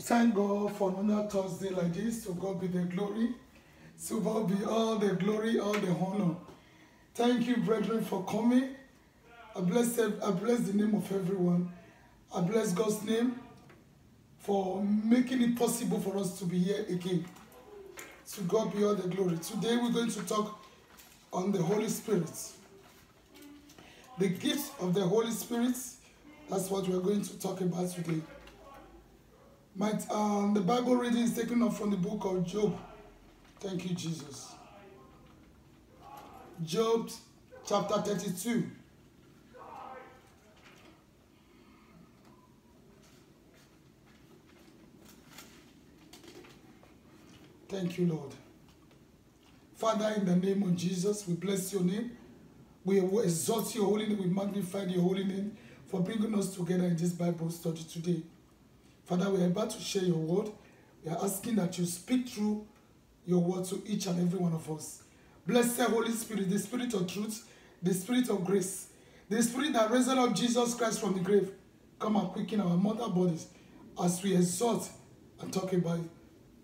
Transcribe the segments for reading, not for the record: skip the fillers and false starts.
Thank God for another Thursday like this. To God be the glory. To God be all the glory, all the honor. Thank you, brethren, for coming. I bless the name of everyone. I bless God's name for making it possible for us to be here again. To God be all the glory. Today we're going to talk on the Holy Spirit. The gift of the Holy Spirit. That's what we're going to talk about today. The Bible reading is taken up from the book of Job. Thank you, Jesus. Job chapter 32. Thank you, Lord. Father, in the name of Jesus, we bless your name. We exalt your holy name. We magnify your holy name for bringing us together in this Bible study today. Father, we are about to share your word. We are asking that you speak through your word to each and every one of us. Blessed Holy Spirit, the Spirit of truth, the Spirit of grace, the Spirit that raised up Jesus Christ from the grave, come and quicken our mortal bodies as we exalt and talk about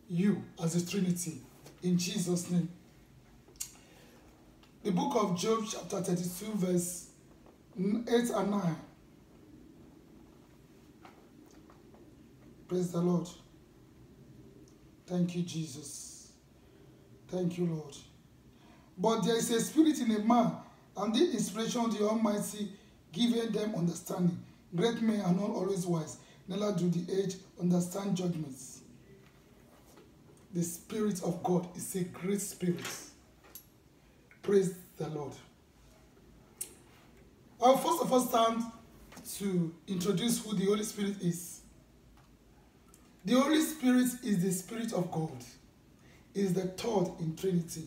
you as a Trinity. In Jesus' name. The book of Job, chapter 32, verse 8 and 9. Praise the Lord. Thank you, Jesus. Thank you, Lord. But there is a spirit in a man, and the inspiration of the Almighty giving them understanding. Great men are not always wise, neither do the aged understand judgments. The Spirit of God is a great spirit. Praise the Lord. I'll first of all stand to introduce who the Holy Spirit is. The Holy Spirit is the Spirit of God. It is the third in Trinity.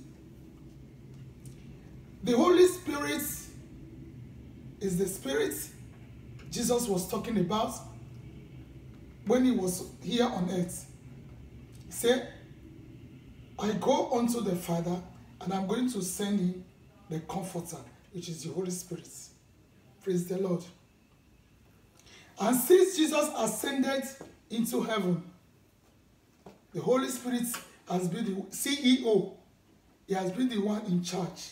The Holy Spirit is the Spirit Jesus was talking about when he was here on earth. He said, I go unto the Father, and I'm going to send him the Comforter, which is the Holy Spirit. Praise the Lord. And since Jesus ascended into heaven, the Holy Spirit has been the CEO. He has been the one in charge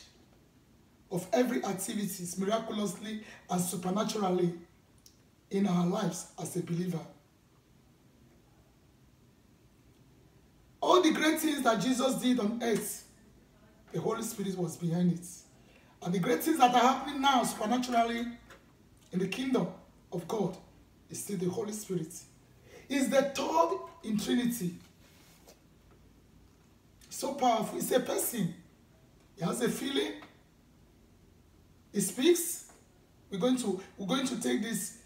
of every activity, miraculously and supernaturally in our lives as a believer. All the great things that Jesus did on earth, the Holy Spirit was behind it. And the great things that are happening now supernaturally in the kingdom of God is still the Holy Spirit. It's the third in Trinity. So powerful. It's a person. He has a feeling. He speaks. We're going to take this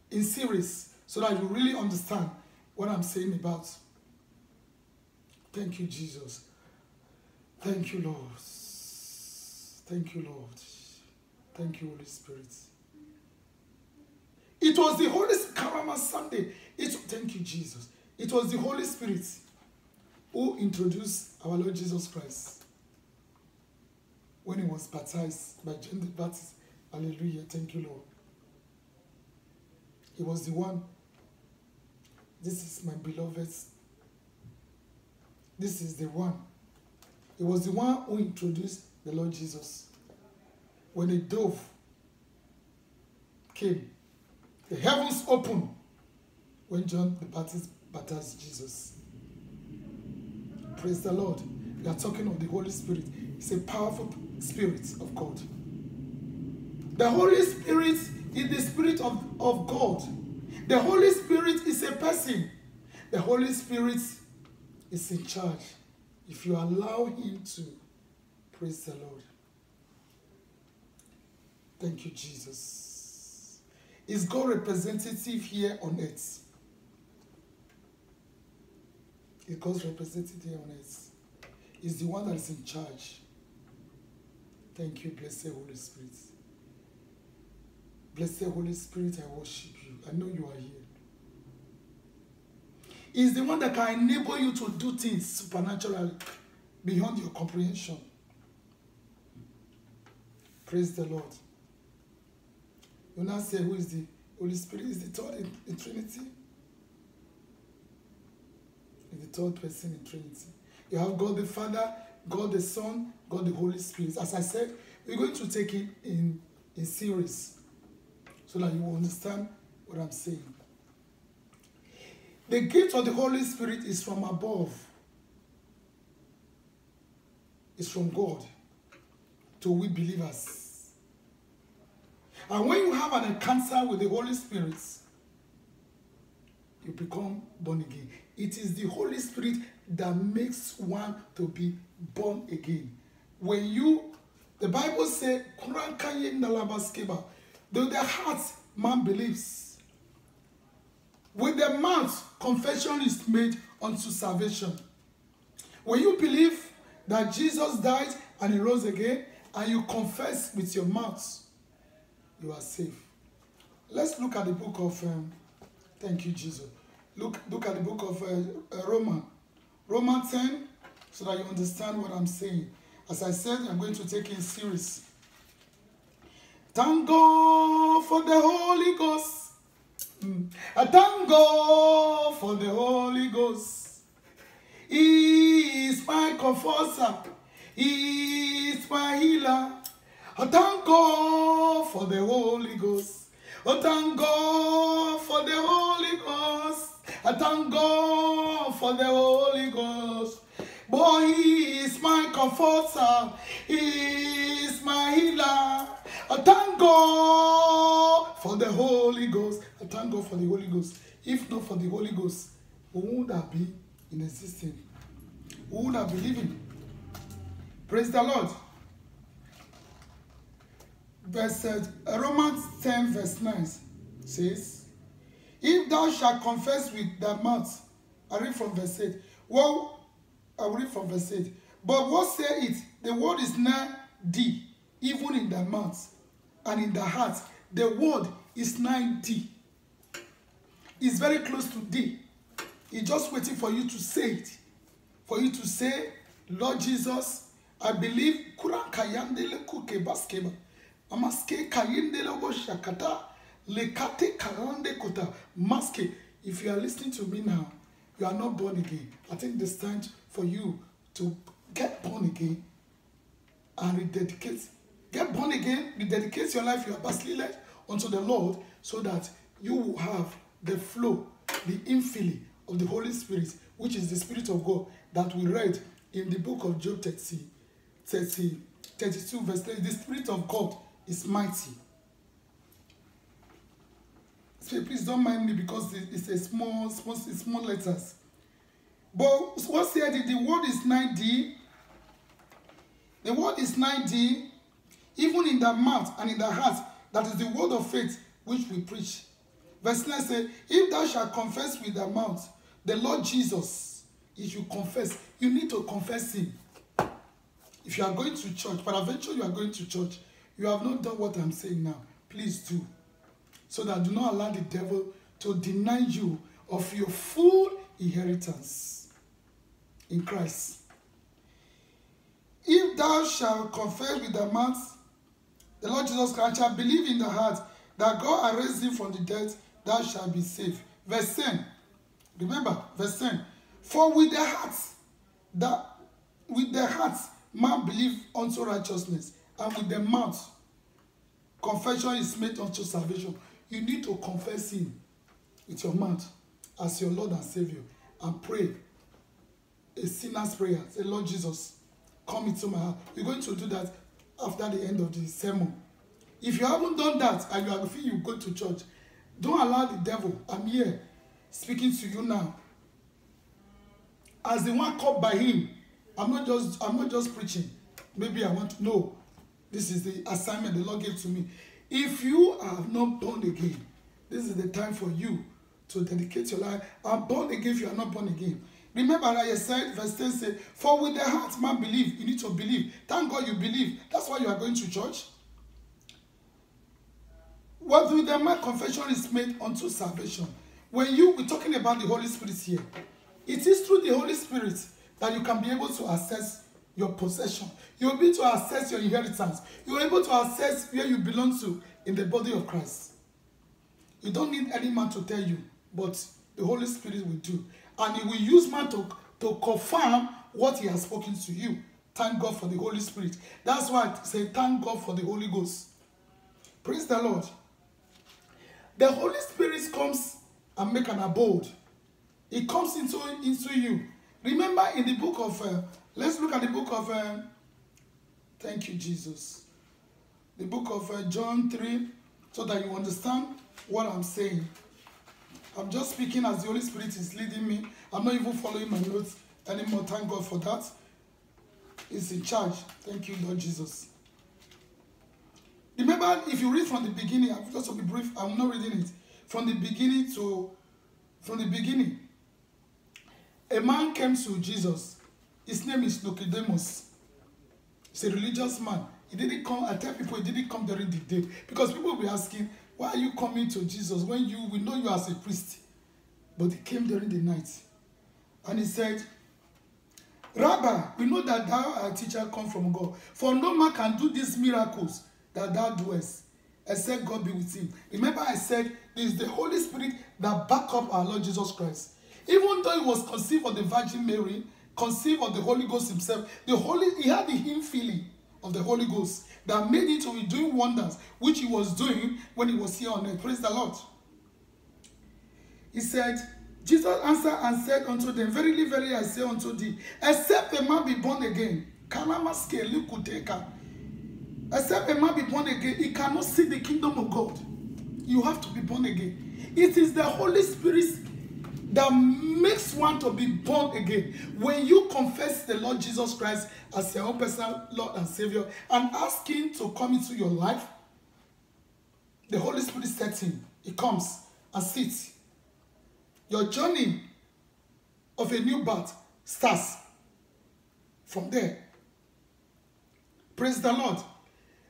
in series so that you really understand what I'm saying about. Thank you, Jesus. Thank you, Lord. Thank you, Lord. Thank you, Holy Spirit. It was the Holy Spirit. Karama Sunday. Thank you, Jesus. It was the Holy Spirit who introduced our Lord Jesus Christ when he was baptized by John the Baptist. Hallelujah. Thank you, Lord. He was the one. This is my beloved. This is the one. He was the one who introduced the Lord Jesus. When a dove came, the heavens opened when John the Baptist baptized Jesus. Praise the Lord. We are talking of the Holy Spirit. It's a powerful spirit of God. The Holy Spirit is the Spirit of God. The Holy Spirit is a person. The Holy Spirit is in charge. If you allow him to, praise the Lord. Thank you, Jesus. Is God representative here on earth? Is God's representative here on earth? Is the one that is in charge. Thank you, blessed Holy Spirit. Blessed Holy Spirit, I worship you. I know you are here. Is the one that can enable you to do things supernaturally beyond your comprehension. Praise the Lord. You now say, who is the Holy Spirit? Is the third in Trinity? third person in Trinity. You have God the Father, God the Son, God the Holy Spirit. As I said, we're going to take it in series so that you will understand what I'm saying. The gift of the Holy Spirit is from above. It's from God to we believers. And when you have an encounter with the Holy Spirit, you become born again. It is the Holy Spirit that makes one to be born again. When you, the Bible says, though the heart man believes, with the mouth confession is made unto salvation. When you believe that Jesus died and he rose again, and you confess with your mouth, you are safe. Let's look at the book of, thank you, Jesus. Look at the book of Romans 10, so that you understand what I'm saying. As I said, I'm going to take in series. Thank God for the Holy Ghost. I thank God for the Holy Ghost. He is my comforter. He is my healer. I thank God for the Holy Ghost. I thank God for the Holy Ghost. I thank God for the Holy Ghost. Boy, he is my comforter. He is my healer. I thank God for the Holy Ghost. I thank God for the Holy Ghost. If not for the Holy Ghost, who would have been in existence? Who would have been living? Praise the Lord. Romans 10 verse 9 says, if thou shalt confess with thy mouth, I read from verse 8. Well, I read from verse 8. But what say it? The word is nigh thee, even in thy mouth and in the heart. The word is nigh thee. It's very close to thee. It's just waiting for you to say it. For you to say, Lord Jesus, I believe. If you are listening to me now, you are not born again. I think it's time for you to get born again and rededicate. Get born again, rededicate your life, your past led unto the Lord, so that you will have the flow, the infilling of the Holy Spirit, which is the Spirit of God that we read in the book of Job 32 verse 3. The Spirit of God is mighty. So please don't mind me because it's a small letters. But what said it? The word is 9D. The word is 9D, even in the mouth and in the heart. That is the word of faith which we preach. Verse 9 says, if thou shalt confess with thy mouth the Lord Jesus, if you confess, you need to confess him. If you are going to church, but eventually you are going to church, you have not done what I'm saying now. Please do. So that do not allow the devil to deny you of your full inheritance in Christ. If thou shalt confess with thy mouth the Lord Jesus Christ, shalt believe in the heart that God has raised him from the dead, thou shalt be saved. Verse 10. Remember, verse 10. For with the heart man believe unto righteousness, and with the mouth confession is made unto salvation. You need to confess him with your mouth as your Lord and Savior and pray a sinner's prayer. Say, Lord Jesus, come into my heart. We're going to do that after the end of the sermon. If you haven't done that and you feel you go to church, don't allow the devil. I'm here speaking to you now. As the one called by him, I'm not just preaching. Maybe I want to know. This is the assignment the Lord gave to me. If you are not born again, this is the time for you to dedicate your life. I'm born again if you are not born again. Remember that I said, verse 10 says, for with the heart man believe. You need to believe. Thank God you believe. That's why you are going to church. What with the mouth confession is made unto salvation. When we're talking about the Holy Spirit here, it is through the Holy Spirit that you can be able to access your possession. You'll be able to access your inheritance. You're able to access where you belong to in the body of Christ. You don't need any man to tell you, but the Holy Spirit will do. And he will use man to to confirm what he has spoken to you. Thank God for the Holy Spirit. That's why I say thank God for the Holy Ghost. Praise the Lord. The Holy Spirit comes and make an abode. It comes into you. Remember in the book of, let's look at the book of, thank you, Jesus. The book of John 3, so that you understand what I'm saying. I'm just speaking as the Holy Spirit is leading me. I'm not even following my notes anymore. Thank God for that. He's in charge. Thank you, Lord Jesus. Remember, if you read from the beginning, I'll just be brief, I'm not reading it. From the beginning, a man came to Jesus. His name is Nicodemus. He's a religious man. He didn't come, I tell people he didn't come during the day. Because people will be asking, why are you coming to Jesus when we know you as a priest? But he came during the night. And he said, Rabbi, we know that thou art a teacher come from God. For no man can do these miracles that thou doest, except God be with him. Remember I said, it is the Holy Spirit that back up our Lord Jesus Christ. Even though he was conceived of the Virgin Mary, conceived of the Holy Ghost himself, he had the infilling of the Holy Ghost that made him to be doing wonders, which he was doing when he was here on earth. Praise the Lord. He said, Jesus answered and said unto them, Verily, verily, I say unto thee, except a man be born again, except a man be born again, he cannot see the kingdom of God. You have to be born again. It is the Holy Spirit that makes one to be born again. When you confess the Lord Jesus Christ as your own personal Lord and Savior and ask him to come into your life, the Holy Spirit sets in. He comes and sits. Your journey of a new birth starts from there. Praise the Lord.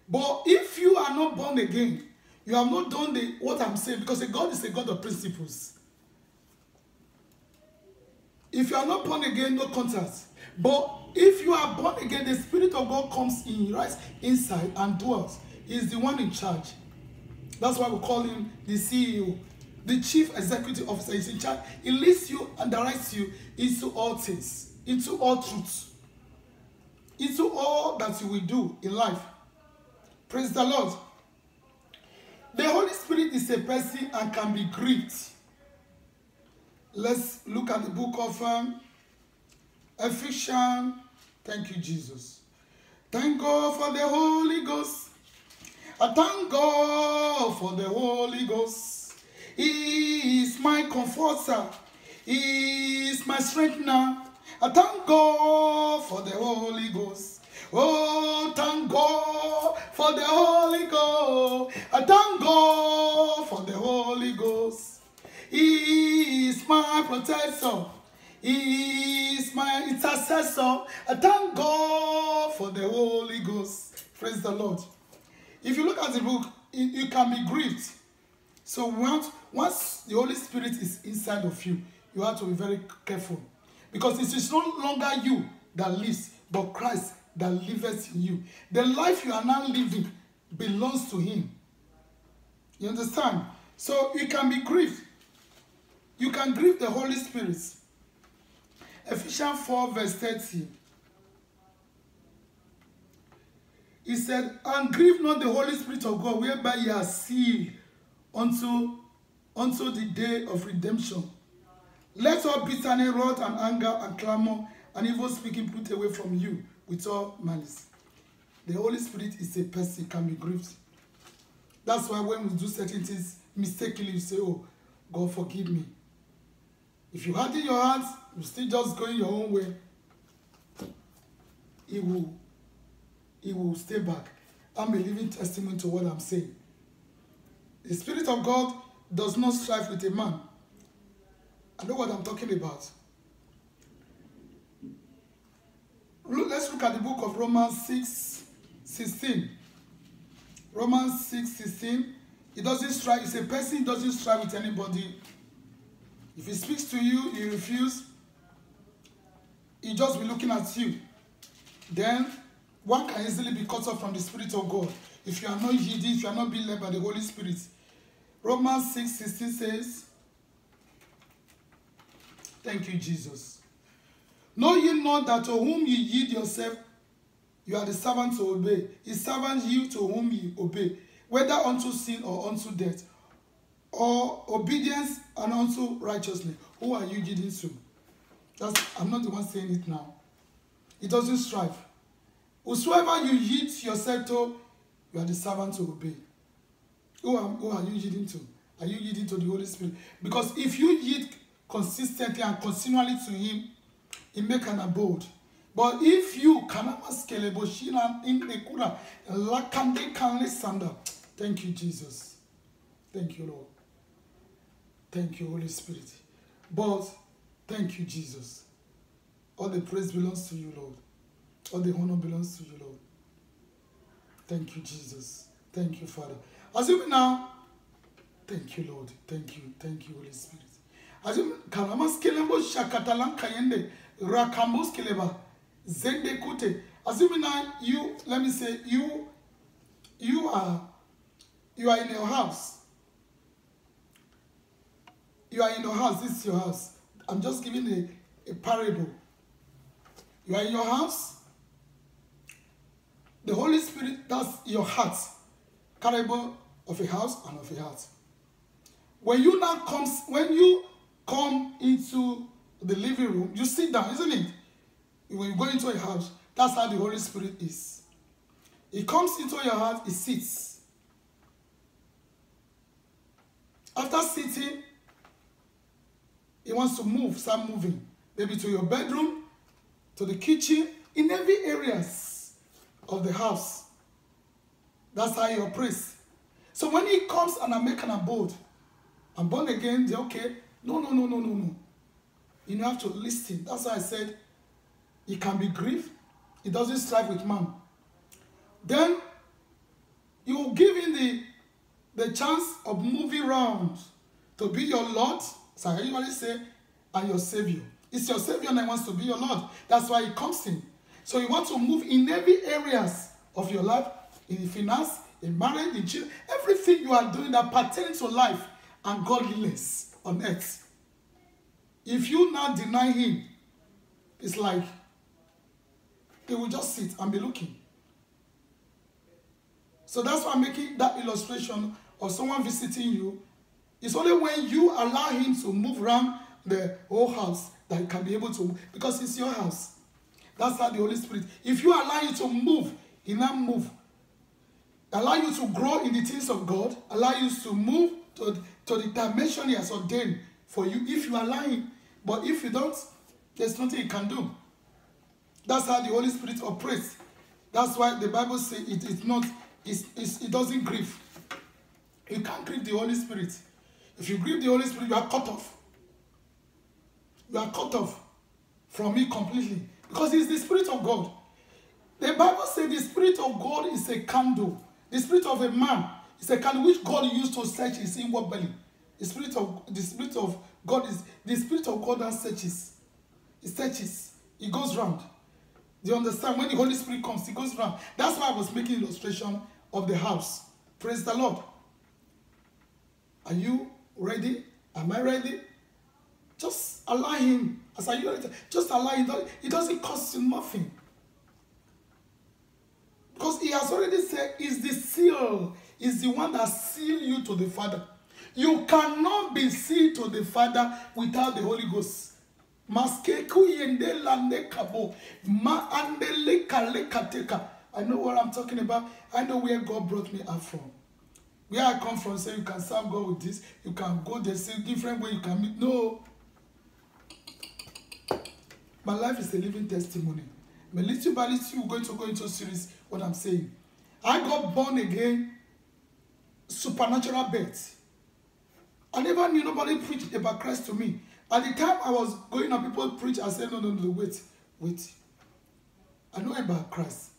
But if you are not born again, you have not done what I'm saying, because God is a God of principles. If you are not born again, no contact. But if you are born again, the Spirit of God comes in, right inside and dwells. He is the one in charge. That's why we call him the CEO. The Chief Executive Officer is in charge. He leads you and directs you into all things, into all truths, into all that you will do in life. Praise the Lord. The Holy Spirit is a person and can be grieved. Let's look at the book of Ephesians. Thank you, Jesus. Thank God for the Holy Ghost. I thank God for the Holy Ghost. He is my comforter. He is my strengthener. I thank God for the Holy Ghost. Oh, thank God for the Holy Ghost. I thank God for the Holy Ghost. He is my protector. He is my intercessor. I thank God for the Holy Ghost. Praise the Lord. If you look at the book, you can be grieved. So once the Holy Spirit is inside of you, you have to be very careful. Because it is no longer you that lives, but Christ that liveth in you. The life you are now living belongs to him. You understand? So you can be grieved. You can grieve the Holy Spirit. Ephesians 4 verse 30. He said, and grieve not the Holy Spirit of God, whereby ye are sealed unto the day of redemption. Let all bitterness, wrath, and anger, and clamor, and evil speaking put away from you with all malice. The Holy Spirit is a person, can be grieved. That's why when we do certain things mistakenly, you say, oh, God forgive me. If you harden your heart, you still just going your own way, He will stay back. I'm a living testimony to what I'm saying. The Spirit of God does not strive with a man. I know what I'm talking about. Let's look at the book of Romans 6:16. Romans 6:16. He doesn't strive. It's a person who doesn't strive with anybody. If he speaks to you, you refuse, he'll just be looking at you. Then one can easily be cut off from the Spirit of God if you are not yielding, if you are not being led by the Holy Spirit. Romans 6:16 says, thank you, Jesus. Know ye not that to whom ye yield yourself, you are the servant to obey. His servant yield to whom ye obey, whether unto sin or unto death, or obedience and unto righteousness. Who are you yielding to? I'm not the one saying it now. It doesn't strive. Whosoever you yield yourself to, you are the servant to obey. Who are you yielding to? Are you yielding to the Holy Spirit? Because if you yield consistently and continually to Him, He make an abode. But if you thank you, Jesus. Thank you, Lord. Thank you, Holy Spirit. But thank you, Jesus. All the praise belongs to you, Lord. All the honor belongs to you, Lord. Thank you, Jesus. Thank you, Father. As you now, thank you, Lord. Thank you, Holy Spirit. As you kalamas kelebo shakatalan kayende rakambos keleba zende kute. As you now, let me say you are in your house. You are in your house. This is your house. I'm just giving a parable. You are in your house. The Holy Spirit, that's your heart. Parable of a house and of a heart. When you come into the living room, you sit down, isn't it? When you go into a house, that's how the Holy Spirit is. He comes into your heart, he sits. After sitting, he wants to start moving. Maybe to your bedroom, to the kitchen, in every areas of the house. That's how he operates. So when he comes and I make an abode, I'm born again, they're okay. No. You have to listen. That's why I said he can be grieved. He doesn't strive with man. Then you will give him the chance of moving around to be your Lord, so I usually say, and your Savior. It's your Savior that wants to be your Lord. That's why he comes in. So you want to move in every areas of your life, in finance, in marriage, in children, everything you are doing that pertains to life and godliness on earth. If you now deny him, it's like he will just sit and be looking. So that's why I'm making that illustration of someone visiting you. It's only when you allow him to move around the whole house that he can be able to move, because it's your house. That's how the Holy Spirit. If you allow you to move, he now move. Allow you to grow in the things of God. Allow you to move to the dimension he has ordained for you if you allow him. But if you don't, there's nothing he can do. That's how the Holy Spirit operates. That's why the Bible says it doesn't grieve. You can't grieve the Holy Spirit. If you grieve the Holy Spirit, you are cut off. You are cut off from me completely. Because it's the Spirit of God. The Bible says the Spirit of God is a candle. The spirit of a man is a candle which God used to search his inward belly. The spirit of God is the Spirit of God that searches. It searches. It goes round. Do you understand? When the Holy Spirit comes, it goes round. That's why I was making illustration of the house. Praise the Lord. Are you ready? Am I ready? Just allow him. Just allow him. It doesn't cost you nothing. Because he has already said, is the seal, is the one that seals you to the Father. You cannot be sealed to the Father without the Holy Ghost. I know what I'm talking about. I know where God brought me up from. Where I come from, say you can serve God with this, you can go there, say different way you can meet. No. My life is a living testimony. But little by little, we're going to go into series what I'm saying. I got born again, supernatural birth. I never knew nobody preached about Christ to me. At the time I was going on, people preach, I said, no, wait. I know about Christ.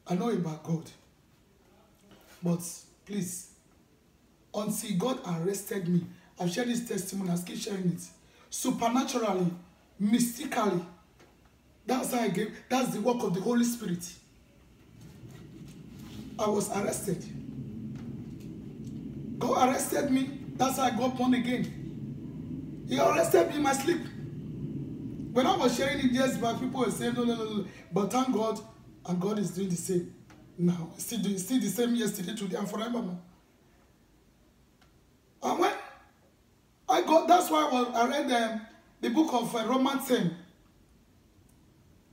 I know about God. But please, until God arrested me, I've shared this testimony, I keep sharing it. Supernaturally, mystically, that's how I gave, that's the work of the Holy Spirit. I was arrested. God arrested me. That's how I got born again. He arrested me in my sleep. When I was sharing it years back, people were saying, no. But thank God, and God is doing the same now. Still the same yesterday, today, and forevermore. And when I got, that's why I read the book of Romans 10,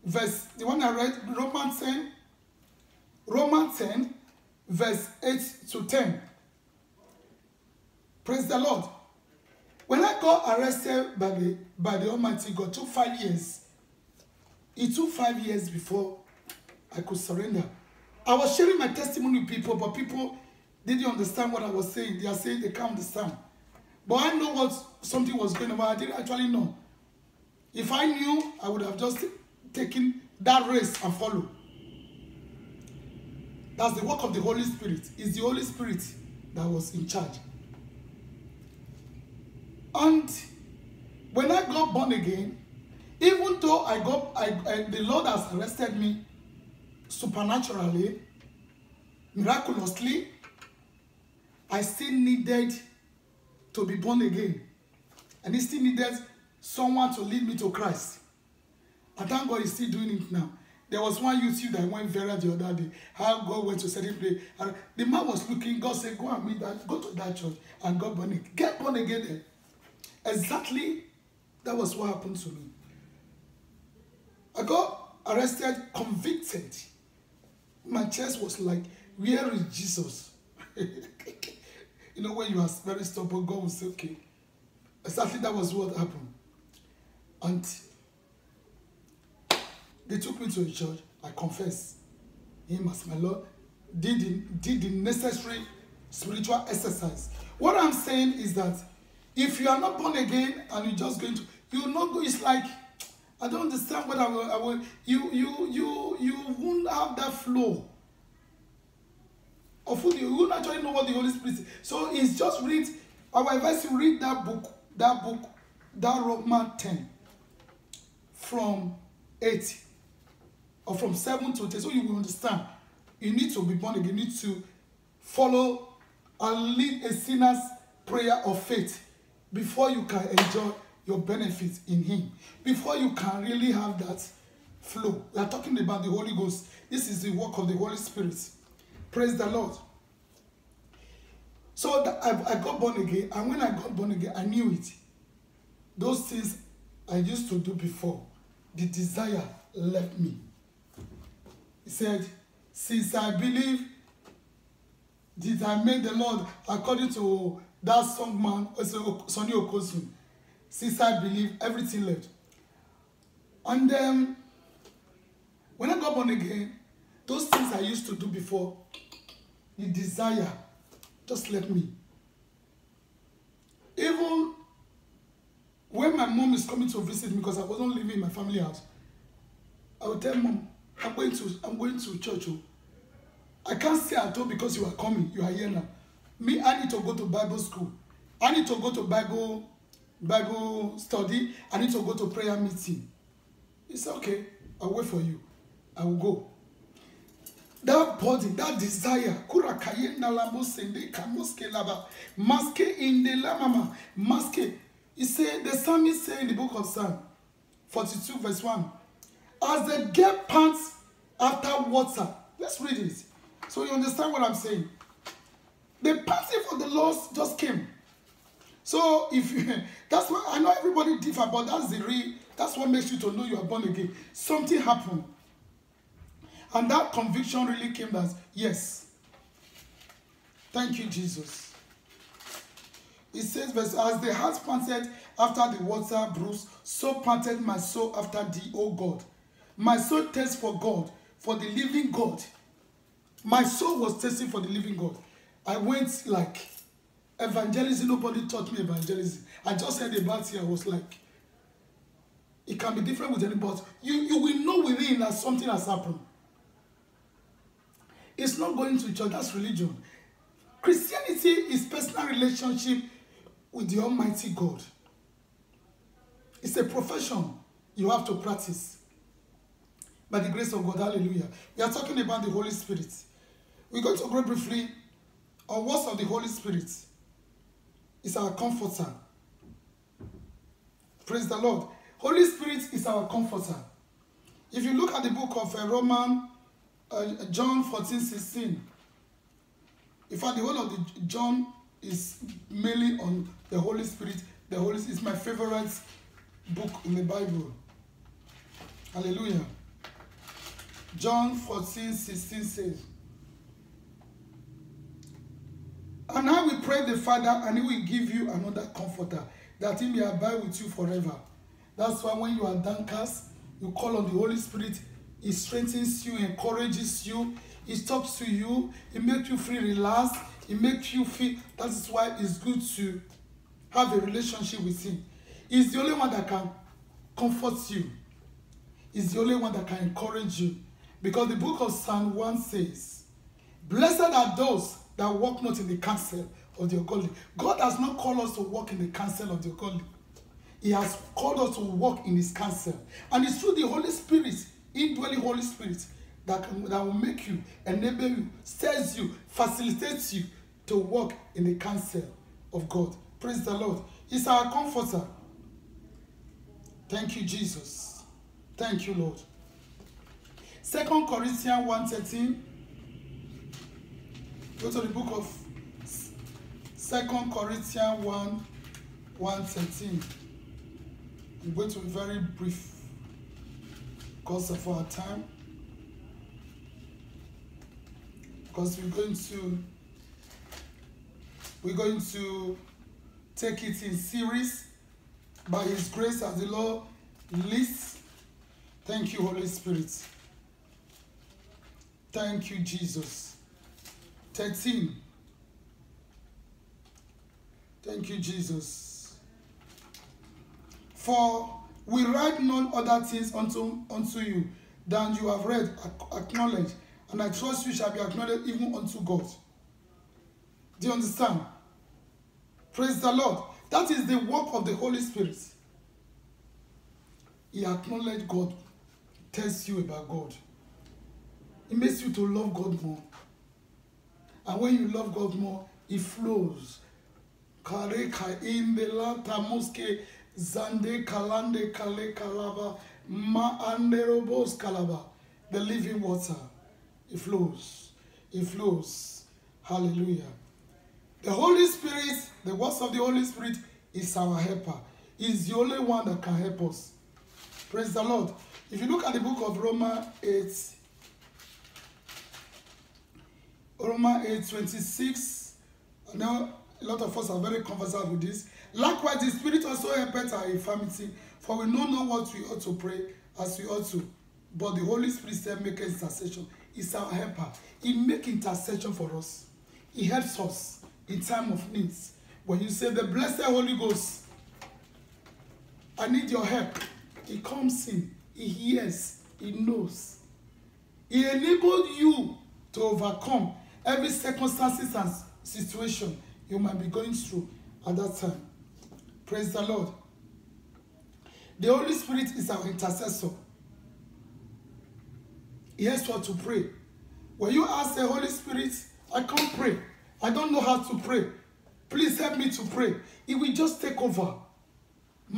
the one I read, Romans 10, verse 8 to 10. Praise the Lord. When I got arrested by the Almighty God, it took 5 years. It took 5 years before I could surrender. I was sharing my testimony with people, but people didn't understand what I was saying. They are saying they can't understand. But I know what something was going on. I didn't actually know. If I knew, I would have just taken that race and followed. That's the work of the Holy Spirit. It's the Holy Spirit that was in charge. And when I got born again, even though the Lord has arrested me supernaturally, miraculously, I still needed to be born again. And I still needed someone to lead me to Christ. And thank God he's still doing it now. There was one YouTube that went viral the other day. How God went to a certain place. And the man was looking, God said, go and meet that, go to that church and got born again. Get born again there. Exactly, that was what happened to me. I got arrested, convicted. My chest was like, where is Jesus? You know, when you are very stubborn, God will say, okay. Exactly, that was what happened. And they took me to a church. I confessed him as my Lord. Did the necessary spiritual exercise. What I'm saying is that if you are not born again and you're just going to, you will not go. It's like, I don't understand what I will. You won't have that flow of food. You won't actually know what the Holy Spirit is. So it's just read. I will advise you read that Romans 10 from 8 or from 7 to 10, so you will understand. You need to be born again. You need to follow and lead a sinner's prayer of faith before you can enjoy your benefits in Him. Before you can really have that flow. We are talking about the Holy Ghost. This is the work of the Holy Spirit. Praise the Lord. So I got born again, and when I got born again, I knew it. Those things I used to do before, the desire left me. He said, since I believe that I made the Lord, according to that song man, Sonny Okosun, since I believe, everything left. And when I got born again, those things I used to do before, the desire just left me. Even when my mom is coming to visit me, because I wasn't living in my family house, I would tell Mom, I'm going to church. I can't stay at home because you are coming. You are here now. Me, I need to go to Bible school. I need to go to Bible study. I need to go to prayer meeting. It's okay. I'll wait for you. I will go. That body, that desire, he said, the psalmist said in the book of Psalm 42 verse 1, as the deer pants after water. Let's read it so you understand what I'm saying. The passion for the Lord just came. So if you, that's what I know everybody differ, but that's what makes you to know you are born again. Something happened. And that conviction really came that, yes. Thank you, Jesus. It says, verse, as the heart panted after the water brooks, so panted my soul after thee, O God. My soul thirsts for God, for the living God. My soul was thirsting for the living God. I went like evangelism. Nobody taught me evangelism. I just heard about it. I was like, it can be different with anybody. You will know within that something has happened. It's not going to church. That's religion. Christianity is personal relationship with the Almighty God. It's a profession you have to practice. By the grace of God, hallelujah. We are talking about the Holy Spirit. We're going to go briefly on words of the Holy Spirit. It's our comforter. Praise the Lord. Holy Spirit is our comforter. If you look at the book of John 14:16, in fact, the whole of the John is mainly on the Holy Spirit. The Holy Spirit is my favorite book in the Bible. Hallelujah. John 14:16 says, and I will pray the Father, and he will give you another comforter, that he may abide with you forever. That's why when you are downcast, you call on the Holy Spirit. He strengthens you, encourages you, he talks to you, he makes you feel relaxed, he makes you feel. That is why it's good to have a relationship with him. He's the only one that can comfort you. He's the only one that can encourage you. Because the book of Psalm 1 says, blessed are those that walk not in the counsel of the ungodly. God has not called us to walk in the counsel of the ungodly. He has called us to walk in his counsel. And it's through the Holy Spirit, indwelling Holy Spirit, that will make you, enable you, stirs you, facilitates you to walk in the counsel of God. Praise the Lord. He's our comforter. Thank you, Jesus. Thank you, Lord. 2 Corinthians 1:13. Go to the book of 2 Corinthians 1:13. I'm going to be very brief because of our time. Because we're going to take it in series by his grace as the Lord leads. Thank you, Holy Spirit. Thank you, Jesus. 13. Thank you, Jesus. For we write none other things unto you than you have read, acknowledged, and I trust you shall be acknowledged even unto God. Do you understand? Praise the Lord. That is the work of the Holy Spirit. He acknowledges God, tells you about God. It makes you to love God more. And when you love God more, it flows. Kareka in the lata muske zande kalande kale kalaba ma anderobos kalaba. The living water. It flows. It flows. Hallelujah. The Holy Spirit, the works of the Holy Spirit is our helper. He's the only one that can help us. Praise the Lord. If you look at the book of Romans 8:26, I know a lot of us are very conversant with this. Likewise, the Spirit also helpeth our infirmity, for we know not what we ought to pray as we ought to. But the Holy Spirit said, make intercession. He's our helper. He makes intercession for us. He helps us in time of needs. When you say, the blessed Holy Ghost, I need your help. He comes in. He hears. He knows. He enabled you to overcome every circumstances and situation you might be going through at that time. Praise the Lord. The Holy Spirit is our intercessor. He has what to pray. When you ask the Holy Spirit, I can't pray. I don't know how to pray. Please help me to pray. He will just take over. He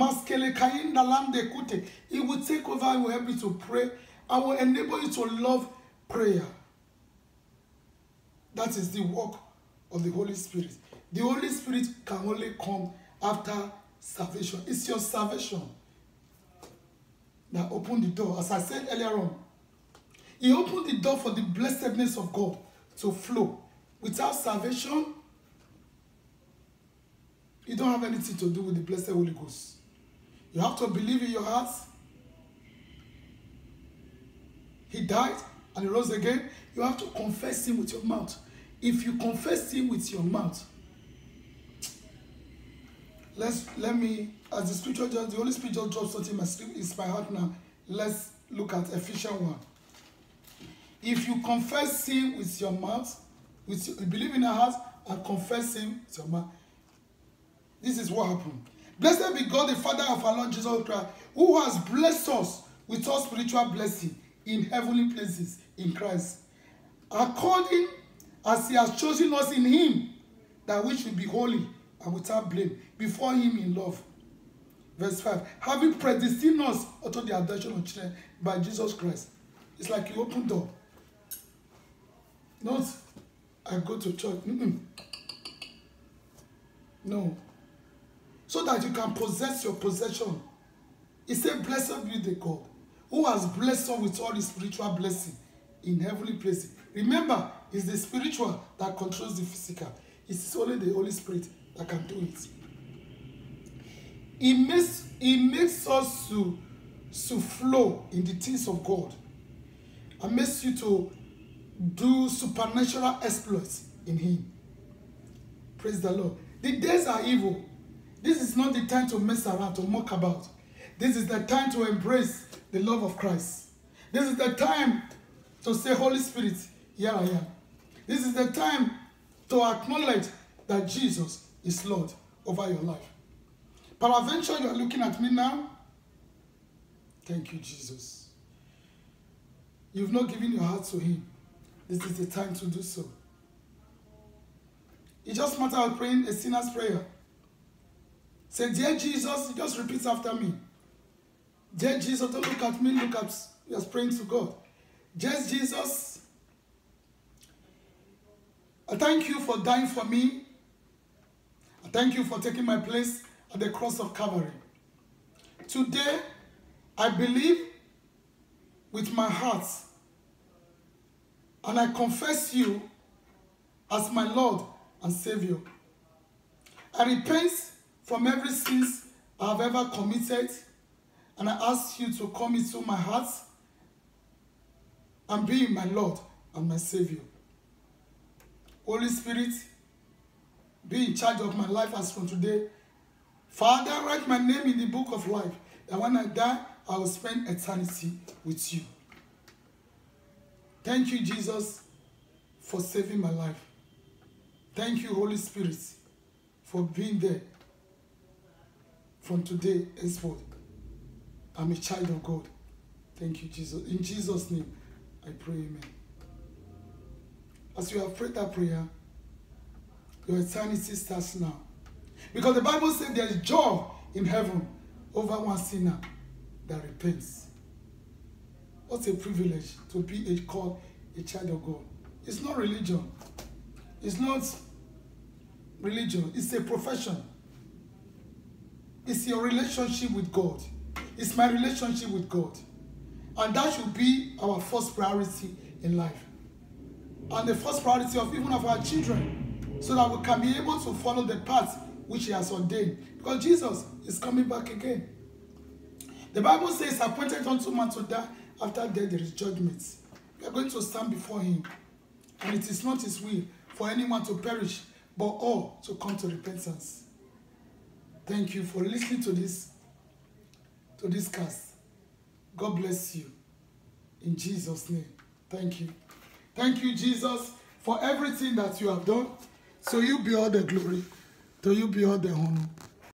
will take over and will help you to pray. I will enable you to love prayer. That is the work of the Holy Spirit. The Holy Spirit can only come after salvation. It's your salvation that opened the door. As I said earlier on, he opened the door for the blessedness of God to flow. Without salvation, you don't have anything to do with the blessed Holy Ghost. You have to believe in your heart. He died and he rose again. You have to confess him with your mouth. If you confess him with your mouth, let me, as the scripture just, the Holy Spirit just drops something in my heart now. Let's look at Ephesians 1. If you confess him with your mouth, you believe in your heart and confess him with your mouth, this is what happened. Blessed be God, the Father of our Lord Jesus Christ, who has blessed us with all spiritual blessing in heavenly places in Christ, according as he has chosen us in him, that we should be holy and without blame before him in love. Verse 5. Having predestined us unto the adoption of children by Jesus Christ. It's like you open door. Not, I go to church. No. So that you can possess your possession. He said, blessed be the God who has blessed us with all the spiritual blessing in heavenly places. Remember, it's the spiritual that controls the physical. It's only the Holy Spirit that can do it. It makes us to flow in the things of God. It makes you to do supernatural exploits in Him. Praise the Lord. The days are evil. This is not the time to mess around, to mock about. This is the time to embrace the love of Christ. This is the time to say, Holy Spirit, here I am. This is the time to acknowledge that Jesus is Lord over your life. Peradventure, you are looking at me now. Thank you, Jesus. You've not given your heart to Him. This is the time to do so. It's just a matter of praying a sinner's prayer. Say, dear Jesus, just repeat after me. Dear Jesus, don't look at me, look at, just praying to God. Dear Jesus, I thank you for dying for me. I thank you for taking my place at the cross of Calvary. Today, I believe with my heart, and I confess you as my Lord and Savior. I repent from every sin I have ever committed, and I ask you to come into my heart and be my Lord and my Savior. Holy Spirit, be in charge of my life as from today. Father, write my name in the book of life, that when I die, I will spend eternity with you. Thank you, Jesus, for saving my life. Thank you, Holy Spirit, for being there. From today henceforth, I'm a child of God. Thank you, Jesus. In Jesus' name, I pray, amen. As you have prayed that prayer, your eternity starts now. Because the Bible says there is joy in heaven over one sinner that repents. What a privilege to be called a child of God. It's not religion. It's not religion. It's a profession. It's your relationship with God. It's my relationship with God. And that should be our first priority in life. And the first priority of even of our children, so that we can be able to follow the path which He has ordained. Because Jesus is coming back again. The Bible says, appointed unto man to die, after death there is judgment. We are going to stand before Him. And it is not His will for anyone to perish, but all to come to repentance. Thank you for listening to this cast. God bless you. In Jesus' name. Thank you. Thank you, Jesus, for everything that you have done. So you be all the glory. To you be all the honor.